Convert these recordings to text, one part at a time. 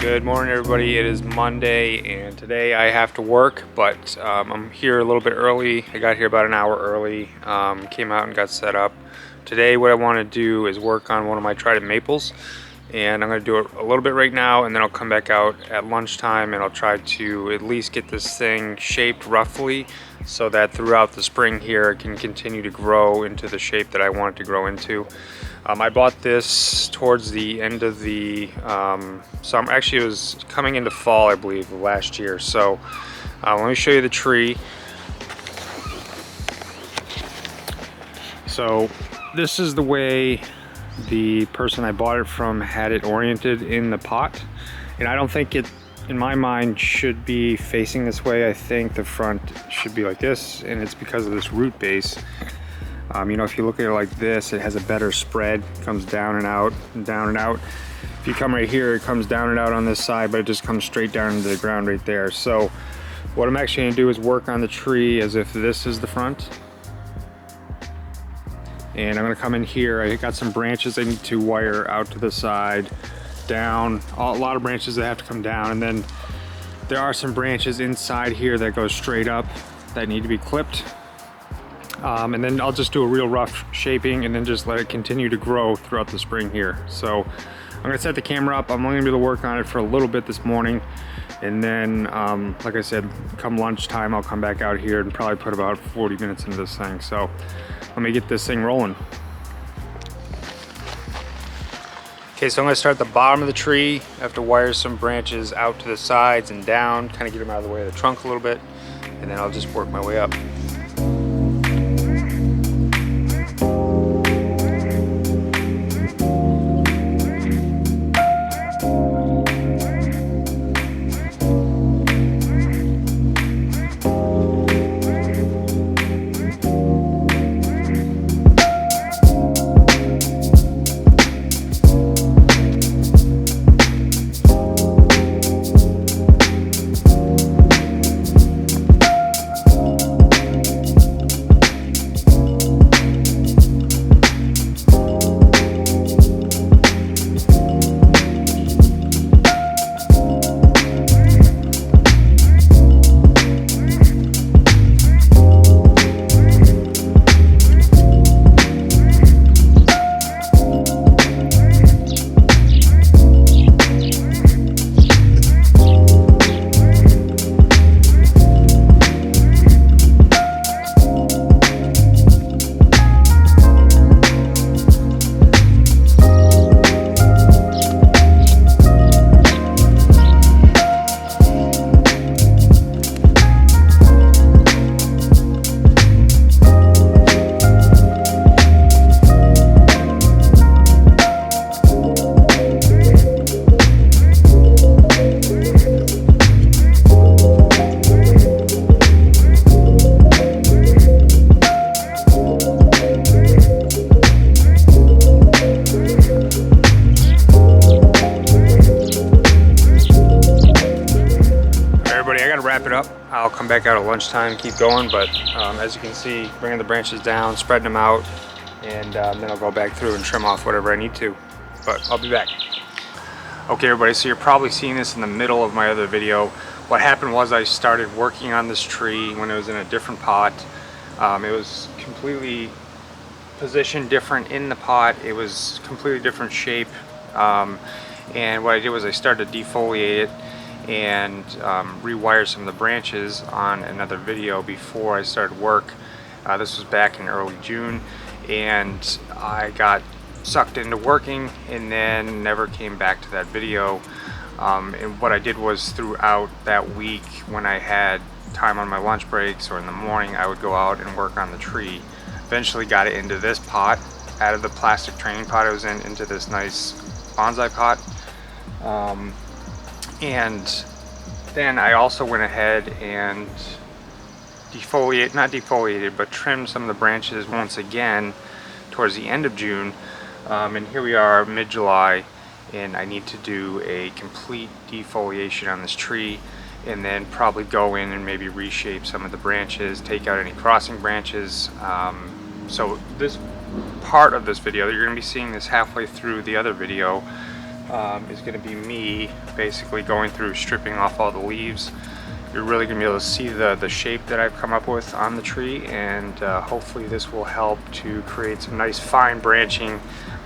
Good morning, everybody. It is Monday, and today I have to work, but I'm here a little bit early. I got here about an hour early, came out and got set up. Today what I want to do is work on one of my Trident Maples, and I'm going to do it a little bit right now, and then I'll come back out at lunchtime and I'll try to at least get this thing shaped roughly so that throughout the spring here it can continue to grow into the shape that I want it to grow into. I bought this towards the end of the summer. Actually, it was coming into fall, I believe, last year. So let me show you the tree. So this is the way the person I bought it from had it oriented in the pot. And I don't think it, in my mind, should be facing this way. I think the front should be like this, and it's because of this root base. You know, if you look at it like this, it has a better spread. It comes down and out and down and out. If you come right here, it comes down and out on this side, but it just comes straight down into the ground right there. So what I'm actually gonna do is work on the tree as if this is the front. And I'm gonna come in here. I got some branches I need to wire out to the side, down. A lot of branches that have to come down. And then there are some branches inside here that go straight up that need to be clipped. And then I'll just do a real rough shaping and then just let it continue to grow throughout the spring here. So I'm gonna set the camera up. I'm only gonna be able to work on it for a little bit this morning. And then, like I said, come lunchtime, I'll come back out here and probably put about 40 minutes into this thing. So let me get this thing rolling. Okay, so I'm gonna start at the bottom of the tree. I have to wire some branches out to the sides and down, kind of get them out of the way of the trunk a little bit. And then I'll just work my way up. Wrap it up. I'll come back out at lunchtime and keep going, but as you can see, bringing the branches down, spreading them out, and then I'll go back through and trim off whatever I need to, but I'll be back. Okay, everybody, so you're probably seeing this in the middle of my other video. What happened was I started working on this tree when it was in a different pot. It was completely positioned different in the pot. It was completely different shape, and what I did was I started to defoliate it and rewire some of the branches on another video before I started work. This was back in early June, and I got sucked into working and then never came back to that video. And what I did was throughout that week, when I had time on my lunch breaks or in the morning, I would go out and work on the tree. Eventually got it into this pot, out of the plastic training pot it was in, into this nice bonsai pot. And then I also went ahead and trimmed some of the branches once again towards the end of June. And here we are mid-July, and I need to do a complete defoliation on this tree and then probably go in and maybe reshape some of the branches, take out any crossing branches. So this part of this video, you're going to be seeing this halfway through the other video. is going to be me basically going through stripping off all the leaves. You're really going to be able to see the shape that I've come up with on the tree, and hopefully this will help to create some nice fine branching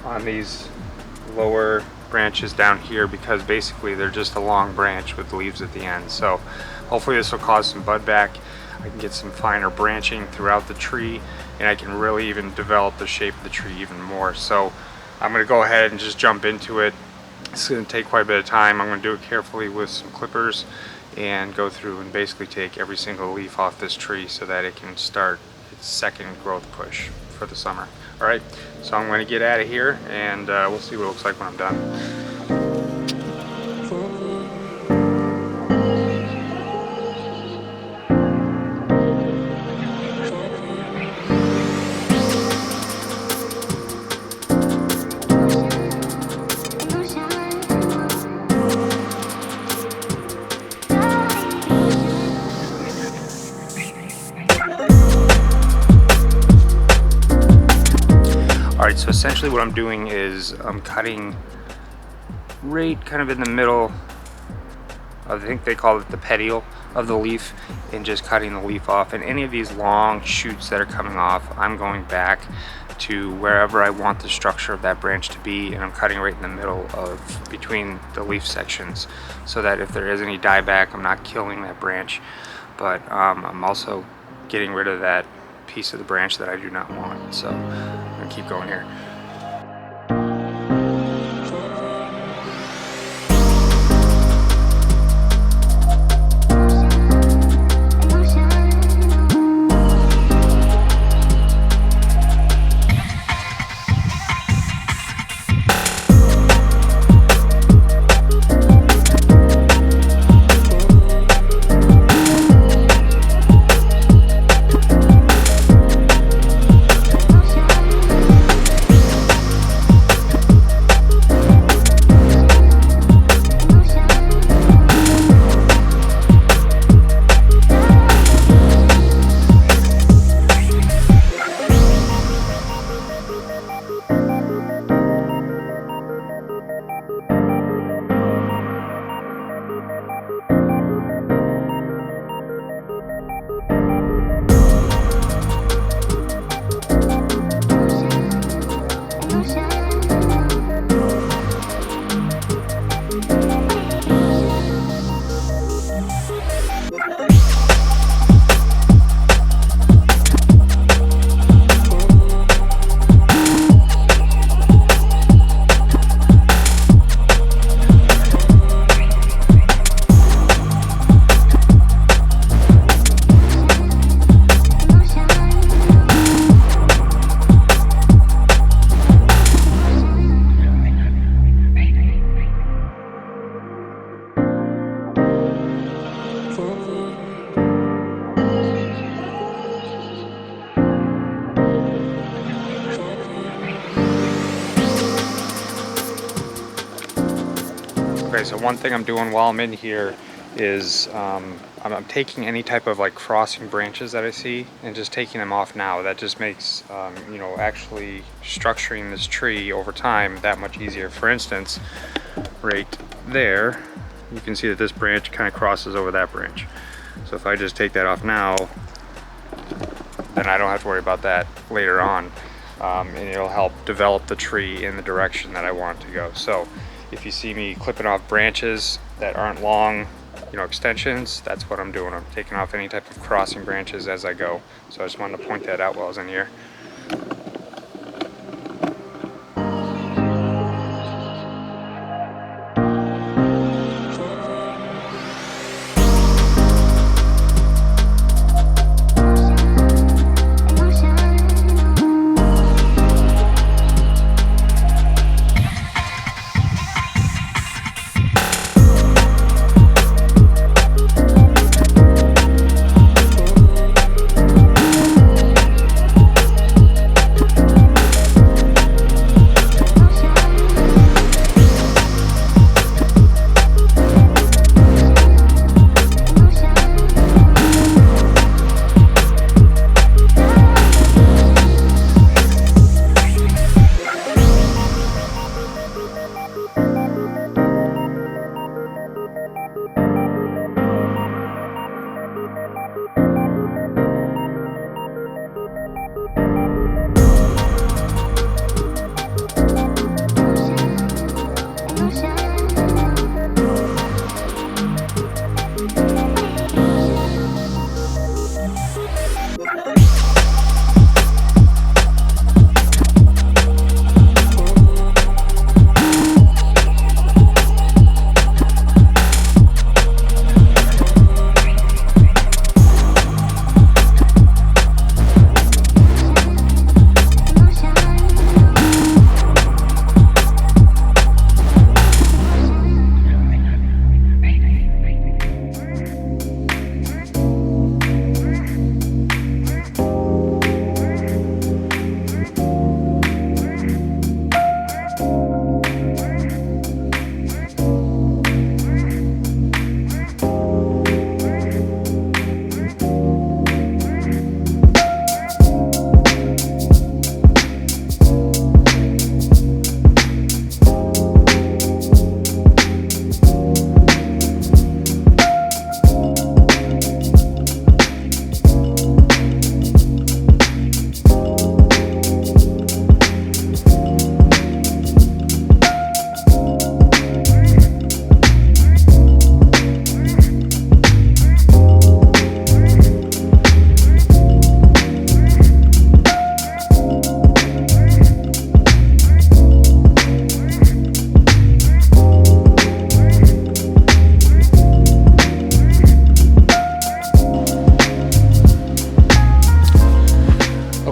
on these lower branches down here, because basically they're just a long branch with leaves at the end. So hopefully this will cause some bud back. I can get some finer branching throughout the tree, and I can really even develop the shape of the tree even more. So I'm going to go ahead and just jump into it. It's going to take quite a bit of time. I'm going to do it carefully with some clippers and go through and basically take every single leaf off this tree so that it can start its second growth push for the summer. Alright, so I'm going to get out of here, and we'll see what it looks like when I'm done. Alright, so essentially what I'm doing is I'm cutting right kind of in the middle, I think they call it the petiole of the leaf, and just cutting the leaf off. And any of these long shoots that are coming off, I'm going back to wherever I want the structure of that branch to be, and I'm cutting right in the middle of between the leaf sections, so that if there is any dieback, I'm not killing that branch, but I'm also getting rid of that piece of the branch that I do not want. So I'm going to keep going here. Okay, so one thing I'm doing while I'm in here is I'm taking any type of like crossing branches that I see and just taking them off now. That just makes you know, actually structuring this tree over time that much easier. For instance, right there, you can see that this branch kind of crosses over that branch. So if I just take that off now, then I don't have to worry about that later on, and it'll help develop the tree in the direction that I want it to go. So if you see me clipping off branches that aren't long, you know, extensions, that's what I'm doing. I'm taking off any type of crossing branches as I go. So I just wanted to point that out while I was in here.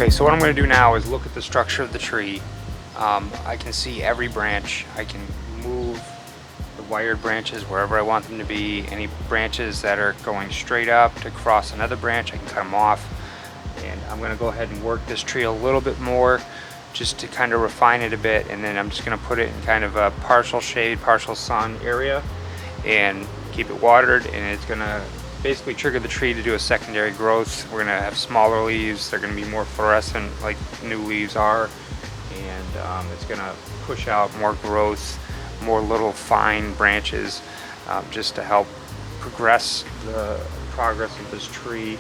Okay, so what I'm going to do now is look at the structure of the tree. I can see every branch. I can move the wired branches wherever I want them to be. Any branches that are going straight up to cross another branch, I can cut them off. And I'm going to go ahead and work this tree a little bit more just to kind of refine it a bit, and then I'm just going to put it in kind of a partial shade, partial sun area and keep it watered, and it's going to basically trigger the tree to do a secondary growth. We're going to have smaller leaves. They're going to be more fluorescent like new leaves are, and it's going to push out more growth, more little fine branches, just to help progress the progress of this tree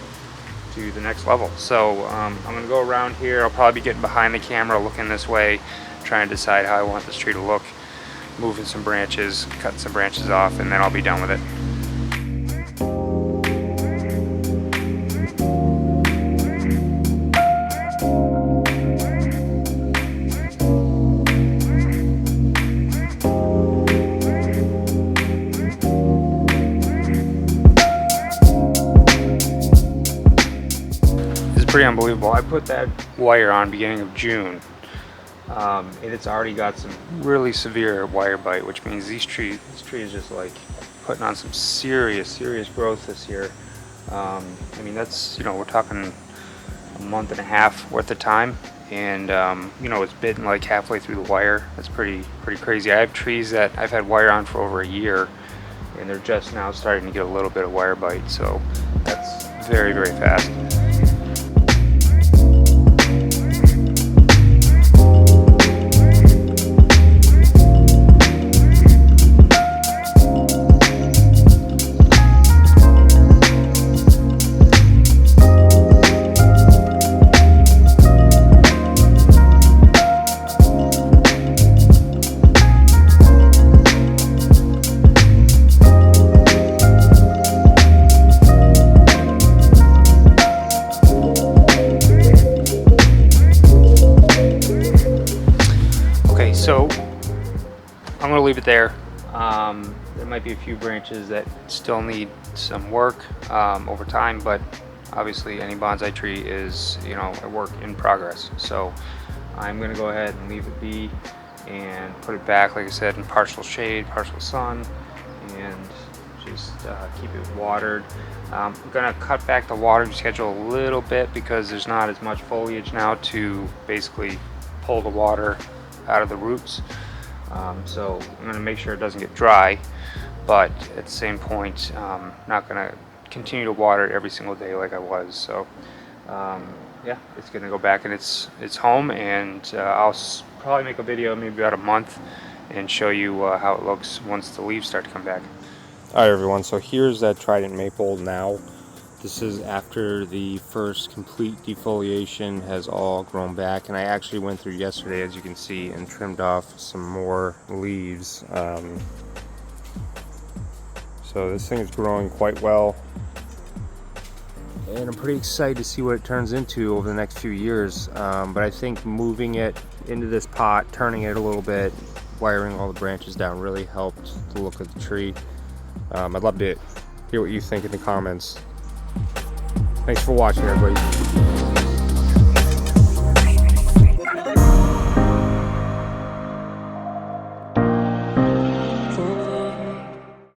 to the next level. So I'm going to go around here. I'll probably be getting behind the camera looking this way, trying to decide how I want this tree to look, moving some branches, cutting some branches off, and then I'll be done with it. Pretty unbelievable. I put that wire on beginning of June, and it's already got some really severe wire bite, which means this tree is just like putting on some serious growth this year. I mean, that's, you know, we're talking a month and a half worth of time, and you know, it's bitten like halfway through the wire. That's pretty crazy. I have trees that I've had wire on for over a year, and they're just now starting to get a little bit of wire bite, so that's very fast. So I'm going to leave it there. There might be a few branches that still need some work over time, but obviously any bonsai tree is, you know, a work in progress. So I'm going to go ahead and leave it be and put it back, like I said, in partial shade, partial sun, and just keep it watered. I'm going to cut back the watering schedule a little bit because there's not as much foliage now to basically pull the water out of the roots. So I'm going to make sure it doesn't get dry, but at the same point, not going to continue to water it every single day like I was. So yeah, it's going to go back in its home, and I'll probably make a video maybe about a month and show you how it looks once the leaves start to come back. Alright everyone, so here's that Trident Maple now. This is after the first complete defoliation has all grown back, and I actually went through yesterday, as you can see, and trimmed off some more leaves. So this thing is growing quite well, and I'm pretty excited to see what it turns into over the next few years. But I think moving it into this pot, turning it a little bit, wiring all the branches down really helped the look of the tree. I'd love to hear what you think in the comments. Thanks for watching, everybody.